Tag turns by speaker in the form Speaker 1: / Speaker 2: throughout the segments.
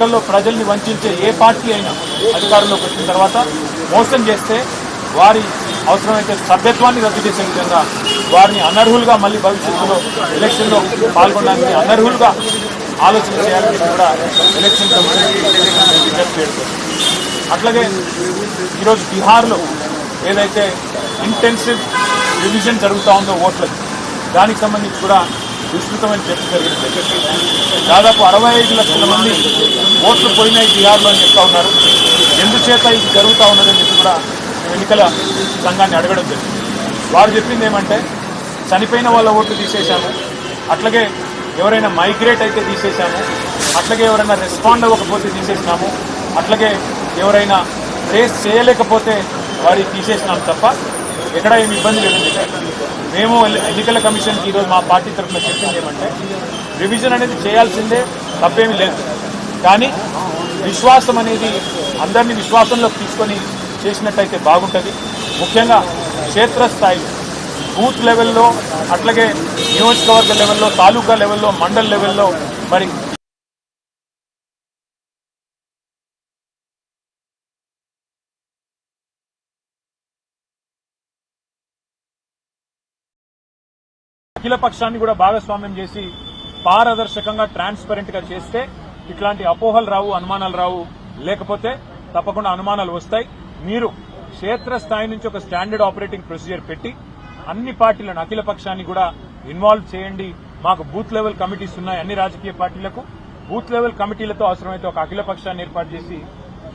Speaker 1: ప్రజల్ని వంచే ఏ పార్టీ అయినా అధికారంలోకి వచ్చిన తర్వాత మోసం చేస్తే వారి అవసరమైతే సభ్యత్వాన్ని రద్దు చేసే విధంగా వారిని అనర్హులుగా మళ్ళీ భవిష్యత్తులో ఎలక్షన్లో పాల్గొనడానికి అనర్హులుగా ఆలోచన చేయాలని కూడా ఎలక్షన్ కమిషన్ విజ్ఞప్తి చేస్తుంది. అట్లాగే ఈరోజు బీహార్లో ఏదైతే ఇంటెన్సివ్ రివిజన్ జరుగుతూ ఉందో ఓట్లకి దానికి సంబంధించి కూడా విస్తృతమైన చర్చ జరిగింది. దాదాపు 65 లక్షల మంది ఓట్లు పోయినాయి బీహార్లో అని చెప్తా ఉన్నారు. ఎందుచేత ఇది జరుగుతూ ఉన్నదని చెప్పి కూడా ఎన్నికల సంఘాన్ని అడగడం జరిగింది. వారు చెప్పింది ఏమంటే చనిపోయిన వాళ్ళ ఓట్లు తీసేశాము, అట్లాగే ఎవరైనా మైగ్రేట్ అయితే తీసేశాము, అట్లాగే ఎవరైనా రెస్పాండ్ అవ్వకపోతే తీసేసినాము, అట్లాగే ఎవరైనా ట్రేస్ చేయలేకపోతే వారి తీసేసినాము తప్ప ఎక్కడ ఏమి ఇబ్బంది లేదని చెప్పారు. మేము ఎన్నికల కమిషన్కి ఈరోజు మా పార్టీ తరఫున చెప్పింది ఏమంటే రివిజన్ అనేది చేయాల్సిందే, తప్పేమీ లేదు. కానీ విశ్వాసం అనేది అందరినీ విశ్వాసంలోకి తీసుకొని చేసినట్టయితే బాగుంటుంది. ముఖ్యంగా క్షేత్రస్థాయి బూత్ లెవెల్లో, అట్లాగే నియోజకవర్గ లెవెల్లో, తాలూకా లెవెల్లో, మండల్ లెవెల్లో మరి అఖిల పక్షాన్ని కూడా భాగస్వామ్యం చేసి పారదర్శకంగా ట్రాన్స్పరెంట్ గా చేస్తే ఇట్లాంటి అపోహలు రావు, అనుమానాలు రావు. లేకపోతే తప్పకుండా అనుమానాలు వస్తాయి. మీరు క్షేత్రస్థాయి నుంచి ఒక స్టాండర్డ్ ఆపరేటింగ్ ప్రొసీజర్ పెట్టి అన్ని పార్టీలను అఖిల పక్షాన్ని కూడా ఇన్వాల్వ్ చేయండి. మాకు బూత్ లెవెల్ కమిటీస్ ఉన్నాయి. అన్ని రాజకీయ పార్టీలకు బూత్ లెవెల్ కమిటీలతో అవసరమైతే ఒక అఖిల పక్షాన్ని ఏర్పాటు చేసి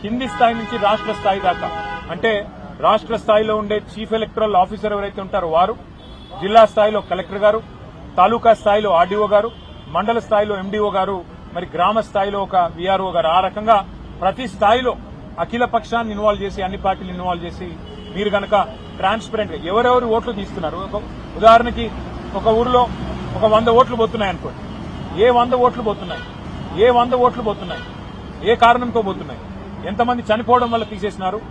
Speaker 1: కింది స్థాయి నుంచి రాష్ట్ర స్థాయి దాకా, అంటే రాష్ట్ర స్థాయిలో ఉండే చీఫ్ ఎలక్టరల్ ఆఫీసర్ ఎవరైతే ఉంటారో వారు, జిల్లా స్థాయిలో కలెక్టర్ గారు, తాలూకా స్థాయిలో ఆర్డీఓ గారు, మండల స్థాయిలో ఎండీఓ గారు, మరి గ్రామ స్థాయిలో ఒక వీఆర్ఓ గారు, ఆ రకంగా ప్రతి స్థాయిలో అఖిల పక్షాన్ని ఇన్వాల్వ్ చేసి అన్ని పార్టీలు ఇన్వాల్వ్ చేసి మీరు గనక ట్రాన్స్పరెంట్ గా ఎవరెవరు ఓట్లు తీస్తున్నారు. ఉదాహరణకి ఒక ఊరిలో ఒక 100 ఓట్లు పోతున్నాయి అనుకోండి. ఏ 100 ఓట్లు పోతున్నాయి, ఏ 100 ఓట్లు పోతున్నాయి, ఏ కారణంతో పోతున్నాయి, ఎంతమంది చనిపోవడం వల్ల తీసేసినారు,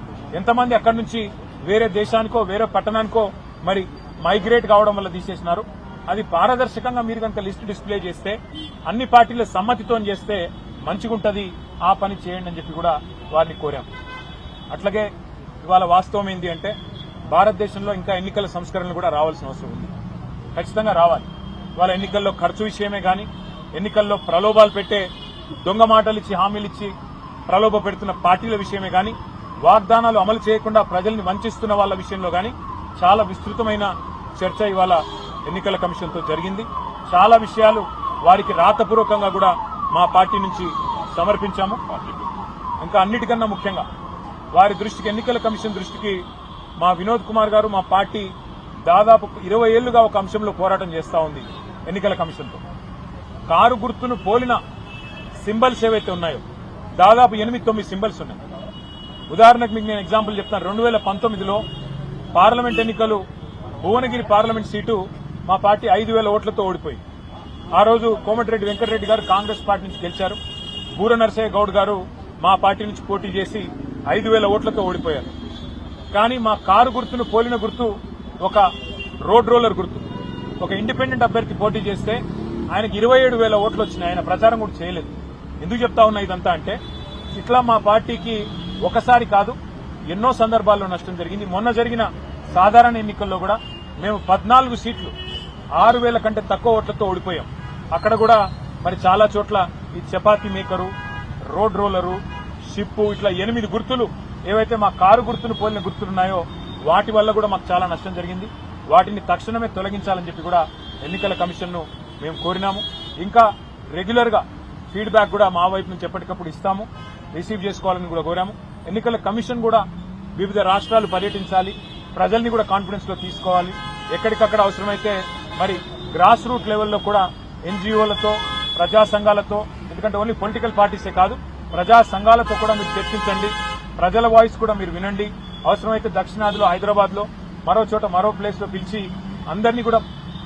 Speaker 1: ఎంతమంది అక్కడి నుంచి వేరే దేశానికో వేరే పట్టణానికో మరి మైగ్రేట్ కావడం వల్ల తీసేసినారు. అది పారదర్శకంగా మీరు కనుక లిస్టు డిస్ప్లే చేస్తే అన్ని పార్టీల సమ్మతితో చేస్తే మంచిగుంటది. ఆ పని చేయండి అని చెప్పి కూడా వారిని కోరాం. అట్లాగే ఇవాళ వాస్తవం ఏంటి అంటే భారతదేశంలో ఇంకా ఎన్నికల సంస్కరణలు కూడా రావాల్సిన అవసరం ఉంది. ఖచ్చితంగా రావాలి. ఇవాళ ఎన్నికల్లో ఖర్చు విషయమే గాని, ఎన్నికల్లో ప్రలోభాలు పెట్టే దొంగ మాటలు ఇచ్చి హామీలు ఇచ్చి ప్రలోభ పెడుతున్న పార్టీల విషయమే గాని, వాగ్దానాలు అమలు చేయకుండా ప్రజల్ని వంచిస్తున్న వాళ్ళ విషయంలో గాని చాలా విస్తృతమైన చర్చ ఇవాళ ఎన్నికల కమిషన్తో జరిగింది. చాలా విషయాలు వారికి రాతపూర్వకంగా కూడా మా పార్టీ నుంచి సమర్పించాము. ఇంకా అన్నిటికన్నా ముఖ్యంగా వారి దృష్టికి, ఎన్నికల కమిషన్ దృష్టికి మా వినోద్ కుమార్ గారు, మా పార్టీ దాదాపు 20 ఏళ్లుగా ఒక అంశంలో పోరాటం చేస్తా ఉంది ఎన్నికల కమిషన్తో. కారు గుర్తును పోలిన సింబల్స్ ఏవైతే ఉన్నాయో దాదాపు 8-9 సింబల్స్ ఉన్నాయి. ఉదాహరణకు మీకు నేను ఎగ్జాంపుల్ చెప్తాను. 2019లో పార్లమెంట్ ఎన్నికలు భువనగిరి పార్లమెంట్ సీటు మా పార్టీ 5,000 ఓట్లతో ఓడిపోయింది. ఆ రోజు కోమటిరెడ్డి వెంకటరెడ్డి గారు కాంగ్రెస్ పార్టీ నుంచి గెలిచారు. బూర నరసయ్య గౌడ్ గారు మా పార్టీ నుంచి పోటీ చేసి 5,000 ఓట్లతో ఓడిపోయారు. కానీ మా కారు గుర్తును పోలిన గుర్తు ఒక రోడ్ రోలర్ గుర్తు. ఒక ఇండిపెండెంట్ అభ్యర్థి పోటీ చేస్తే ఆయనకు 27,000 ఓట్లు వచ్చినాయి. ఆయన ప్రచారం కూడా చేయలేదు. ఎందుకు చెప్తా ఉన్నా ఇదంతా అంటే ఇట్లా మా పార్టీకి ఒకసారి కాదు ఎన్నో సందర్భాల్లో నష్టం జరిగింది. మొన్న జరిగిన సాధారణ ఎన్నికల్లో కూడా మేము 14 సీట్లు 6,000 కంటే తక్కువ ఓట్లతో ఓడిపోయాం. అక్కడ కూడా మరి చాలా చోట్ల ఈ chapati maker, road roller, ship, ఇట్లా 8 గుర్తులు ఏవైతే మా కారు గుర్తును పోలిన గుర్తులున్నాయో వాటి వల్ల కూడా మాకు చాలా నష్టం జరిగింది. వాటిని తక్షణమే తొలగించాలని చెప్పి కూడా ఎన్నికల కమిషన్ను మేము కోరినాము. ఇంకా రెగ్యులర్ గా ఫీడ్బ్యాక్ కూడా మా వైపు నుంచి ఎప్పటికప్పుడు ఇస్తాము, రిసీవ్ చేసుకోవాలని కూడా కోరాము. ఎన్నికల కమిషన్ కూడా వివిధ రాష్ట్రాలు పర్యటించాలి, ప్రజల్ని కూడా కాన్ఫిడెన్స్ లో తీసుకోవాలి. ఎక్కడికక్కడ అవసరమైతే మరి గ్రాస్ రూట్ లెవెల్లో కూడా ఎన్జీఓలతో, ప్రజా సంఘాలతో, ఎందుకంటే ఓన్లీ పొలిటికల్ పార్టీసే కాదు ప్రజా సంఘాలతో కూడా మీరు చర్చించండి. ప్రజల వాయిస్ కూడా మీరు వినండి. అవసరమైతే దక్షిణాదిలో, హైదరాబాద్ లో, మరో చోట, మరో ప్లేస్ లో పిలిచి అందరినీ కూడా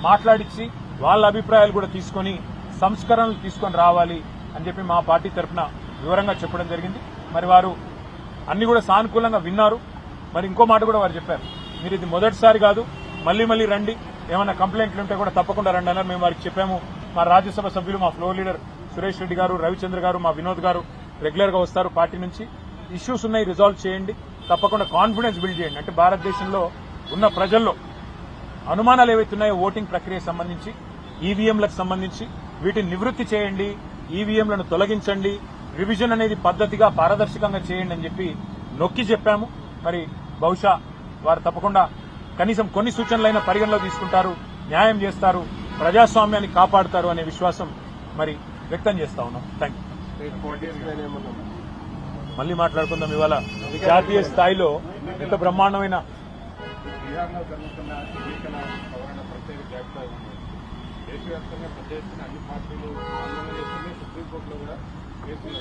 Speaker 1: మాట్లాడించి వాళ్ళ అభిప్రాయాలు కూడా తీసుకుని సంస్కరణలు తీసుకొని రావాలి అని చెప్పి మా పార్టీ తరఫున వివరంగా చెప్పడం జరిగింది. మరి వారు అన్ని కూడా సానుకూలంగా విన్నారు. మరి ఇంకో మాట కూడా వారు చెప్పారు, మీరు ఇది మొదటిసారి కాదు, మళ్లీ మళ్లీ రండి, ఏమైనా కంప్లైంట్లు ఉంటే కూడా తప్పకుండా రండి అన్నారు. మేము వారికి చెప్పాము. మా రాజ్యసభ సభ్యులు, మా ఫ్లోర్ లీడర్ సురేష్ రెడ్డి గారు, రవిచంద్ర గారు, మా వినోద్ గారు రెగ్యులర్ గా వస్తారు పార్టీ నుంచి. ఇష్యూస్ ఉన్నాయి, రిజాల్వ్ చేయండి. తప్పకుండా కాన్ఫిడెన్స్ బిల్డ్ చేయండి. అంటే భారతదేశంలో ఉన్న ప్రజల్లో అనుమానాలు ఏవైతున్నాయో ఓటింగ్ ప్రక్రియ సంబంధించి, ఈవీఎంలకు సంబంధించి వీటిని నివృత్తి చేయండి, ఈవీఎంలను తొలగించండి, రివిజన్ అనేది పద్ధతిగా పారదర్శకంగా చేయండి అని చెప్పి నొక్కి చెప్పాము. మరి బహుశా వారు తప్పకుండా కనీసం కొన్ని సూచనలైనా పరిగణలో తీసుకుంటారు, న్యాయం చేస్తారు, ప్రజాస్వామ్యాన్ని కాపాడుతారు అనే విశ్వాసం మరి వ్యక్తం చేస్తా ఉన్నాం. Thank you. మళ్ళీ మాట్లాడుకుందాం. ఇవాళ జాతీయ స్థాయిలో ఎంత బ్రహ్మాండమైన
Speaker 2: బీహార్లో జరుగుతున్న ఎన్నికల సవరణ ప్రత్యేక జాబితా ఉంది. దేశవ్యాప్తంగా పెద్ద ఎత్తున అన్ని పార్టీలు ఆందోళన చేస్తున్నాయి. సుప్రీంకోర్టులో కూడా కేసులు